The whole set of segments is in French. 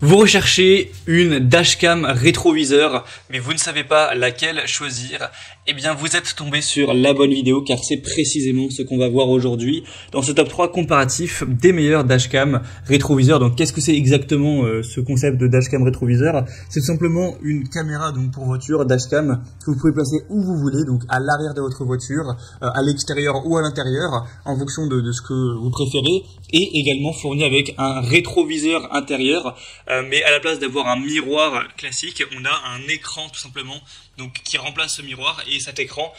Vous recherchez une dashcam rétroviseur, mais vous ne savez pas laquelle choisir. Eh bien, vous êtes tombé sur la bonne vidéo, car c'est précisément ce qu'on va voir aujourd'hui dans ce top 3 comparatif des meilleurs dashcam rétroviseurs. Donc, qu'est-ce que c'est exactement ce concept de dashcam rétroviseur? C'est tout simplement une caméra donc pour voiture dashcam que vous pouvez placer où vous voulez, donc à l'arrière de votre voiture, à l'extérieur ou à l'intérieur, en fonction de ce que vous préférez, et également fournie avec un rétroviseur intérieur. Mais à la place d'avoir un miroir classique, on a un écran tout simplement, donc qui remplace ce miroir, et cet écran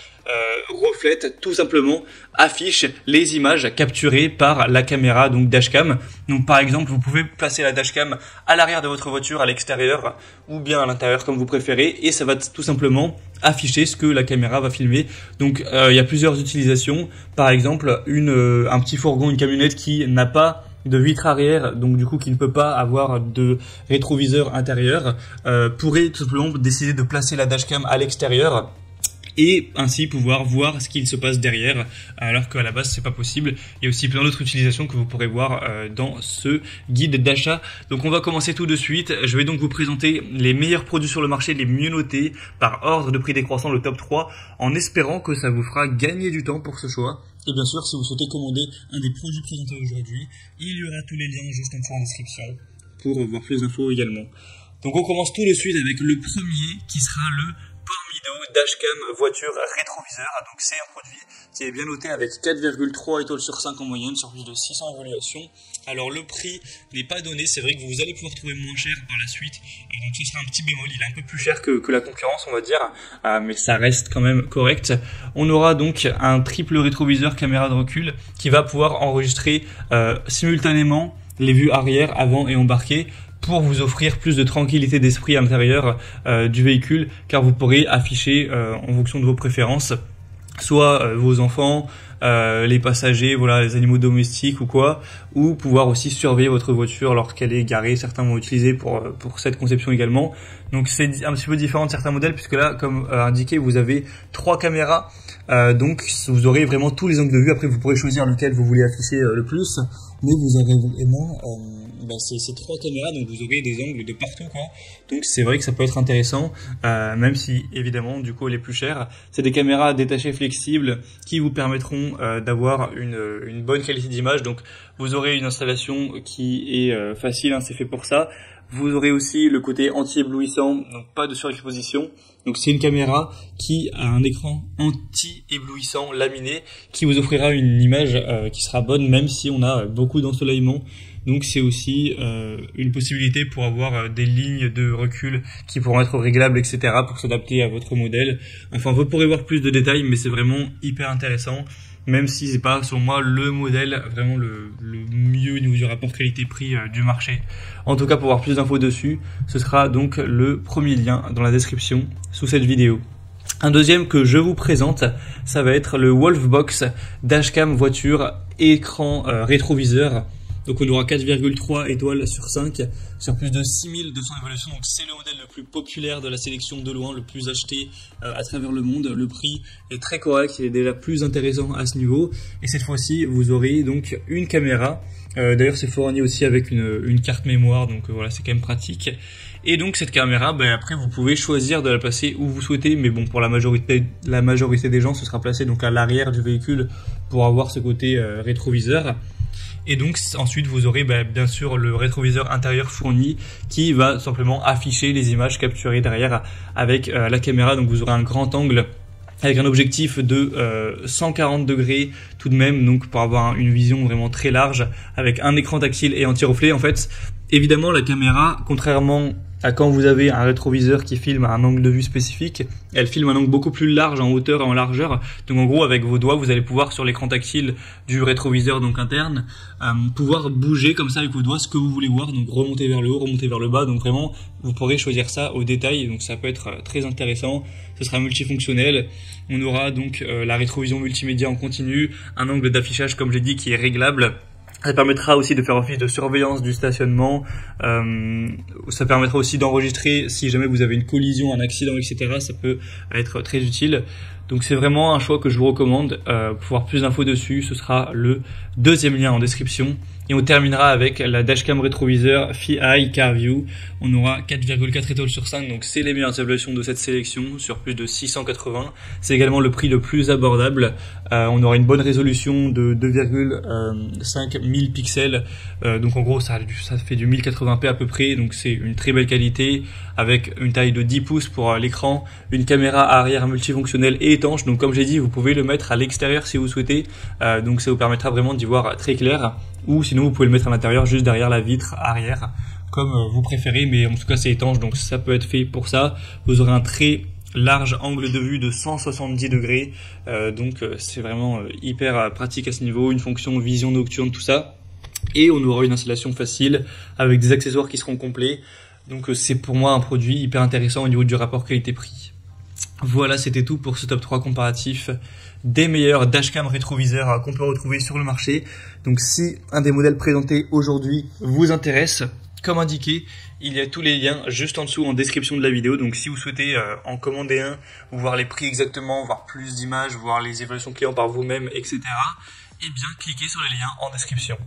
reflète tout simplement, affiche les images capturées par la caméra donc dashcam. Donc par exemple, vous pouvez placer la dashcam à l'arrière de votre voiture, à l'extérieur ou bien à l'intérieur comme vous préférez, et ça va tout simplement afficher ce que la caméra va filmer. Donc il y a plusieurs utilisations. Par exemple, un petit fourgon, une camionnette qui n'a pas de vitre arrière, donc du coup qui ne peut pas avoir de rétroviseur intérieur, pourrait tout simplement décider de placer la dashcam à l'extérieur et ainsi pouvoir voir ce qu'il se passe derrière, alors qu'à la base c'est pas possible. Il y a aussi plein d'autres utilisations que vous pourrez voir dans ce guide d'achat. Donc on va commencer tout de suite. Je vais donc vous présenter les meilleurs produits sur le marché, les mieux notés par ordre de prix décroissant, le top 3, en espérant que ça vous fera gagner du temps pour ce choix. Et bien sûr, si vous souhaitez commander un des produits présentés aujourd'hui, il y aura tous les liens juste en dessous en description pour voir plus d'infos également. Donc on commence tout de suite avec le premier qui sera le Pormido Dashcam voiture rétroviseur. Donc c'est un produit qui est bien noté avec 4,3 étoiles sur 5 en moyenne sur plus de 600 évaluations. Alors le prix n'est pas donné, c'est vrai que vous allez pouvoir trouver moins cher par la suite. Donc ce sera un petit bémol, il est un peu plus cher que la concurrence on va dire, mais ça reste quand même correct. On aura donc un triple rétroviseur caméra de recul qui va pouvoir enregistrer simultanément les vues arrière, avant et embarqué, pour vous offrir plus de tranquillité d'esprit à l'intérieur du véhicule, car vous pourrez afficher en fonction de vos préférences soit vos enfants, les passagers, voilà, les animaux domestiques ou quoi, ou pouvoir aussi surveiller votre voiture lorsqu'elle est garée. Certains vont utiliser pour cette conception également. Donc c'est un petit peu différent de certains modèles, puisque là, comme indiqué, vous avez 3 caméras, donc vous aurez vraiment tous les angles de vue. Après, vous pourrez choisir lequel vous voulez afficher le plus, mais vous aurez vraiment ces 3 caméras, donc vous aurez des angles de partout, quoi. Donc c'est vrai que ça peut être intéressant, même si évidemment du coup elle est plus chère. C'est des caméras détachées flexibles qui vous permettront d'avoir une bonne qualité d'image. Donc vous aurez une installation qui est facile, hein, c'est fait pour ça. Vous aurez aussi le côté anti-éblouissant, donc pas de surexposition. Donc c'est une caméra qui a un écran anti-éblouissant laminé qui vous offrira une image qui sera bonne même si on a beaucoup d'ensoleillement. Donc c'est aussi une possibilité pour avoir des lignes de recul qui pourront être réglables, etc. pour s'adapter à votre modèle. Enfin, vous pourrez voir plus de détails, mais c'est vraiment hyper intéressant, même si c'est pas, selon moi, le modèle vraiment le mieux au niveau du rapport qualité-prix du marché. En tout cas, pour avoir plus d'infos dessus, ce sera donc le premier lien dans la description sous cette vidéo. Un deuxième que je vous présente, ça va être le Wolfbox Dashcam voiture écran rétroviseur. Donc on aura 4,3 étoiles sur 5 sur plus de 6200 évaluations. Donc c'est le modèle le plus populaire de la sélection de loin, le plus acheté à travers le monde. Le prix est très correct, il est déjà plus intéressant à ce niveau. Et cette fois-ci, vous aurez donc une caméra. D'ailleurs, c'est fourni aussi avec une carte mémoire, donc voilà, c'est quand même pratique. Et donc cette caméra, après vous pouvez choisir de la placer où vous souhaitez, mais bon, pour la majorité des gens, ce sera placé donc à l'arrière du véhicule pour avoir ce côté rétroviseur. Et donc ensuite vous aurez bien sûr le rétroviseur intérieur fourni qui va simplement afficher les images capturées derrière avec la caméra. Donc vous aurez un grand angle avec un objectif de 140 degrés tout de même, donc pour avoir une vision vraiment très large avec un écran tactile et anti-reflet. En fait, évidemment la caméra, contrairement à quand vous avez un rétroviseur qui filme à un angle de vue spécifique, elle filme un angle beaucoup plus large en hauteur et en largeur. Donc en gros, avec vos doigts, vous allez pouvoir sur l'écran tactile du rétroviseur donc interne, pouvoir bouger comme ça avec vos doigts ce que vous voulez voir, donc remonter vers le haut, remonter vers le bas. Donc vraiment, vous pourrez choisir ça au détail, donc ça peut être très intéressant. Ce sera multifonctionnel. On aura donc la rétrovision multimédia en continu, un angle d'affichage comme j'ai dit qui est réglable. Ça permettra aussi de faire office de surveillance du stationnement. Ça permettra aussi d'enregistrer si jamais vous avez une collision, un accident, etc. Ça peut être très utile. Donc c'est vraiment un choix que je vous recommande. Pour avoir plus d'infos dessus, ce sera le deuxième lien en description. Et on terminera avec la dashcam rétroviseur FiEye CarView. On aura 4,4 étoiles sur 5, donc c'est les meilleures évaluations de cette sélection sur plus de 680. C'est également le prix le plus abordable. On aura une bonne résolution de 2,5 1000 pixels. Donc en gros ça fait du 1080p à peu près, donc c'est une très belle qualité avec une taille de 10 pouces pour l'écran, une caméra arrière multifonctionnelle et étanche. Donc comme j'ai dit, vous pouvez le mettre à l'extérieur si vous souhaitez. Donc ça vous permettra vraiment d'y voir très clair. Ou sinon vous pouvez le mettre à l'intérieur juste derrière la vitre arrière comme vous préférez, mais en tout cas c'est étanche donc ça peut être fait pour ça. Vous aurez un très large angle de vue de 170 degrés, donc c'est vraiment hyper pratique à ce niveau, une fonction vision nocturne, tout ça. Et on aura une installation facile avec des accessoires qui seront complets. Donc c'est pour moi un produit hyper intéressant au niveau du rapport qualité-prix. Voilà, c'était tout pour ce top 3 comparatif des meilleurs dashcam rétroviseurs qu'on peut retrouver sur le marché. Donc si un des modèles présentés aujourd'hui vous intéresse, comme indiqué, il y a tous les liens juste en dessous en description de la vidéo. Donc si vous souhaitez en commander un, ou voir les prix exactement, voir plus d'images, voir les évaluations clients par vous-même, etc., eh bien cliquez sur les liens en description.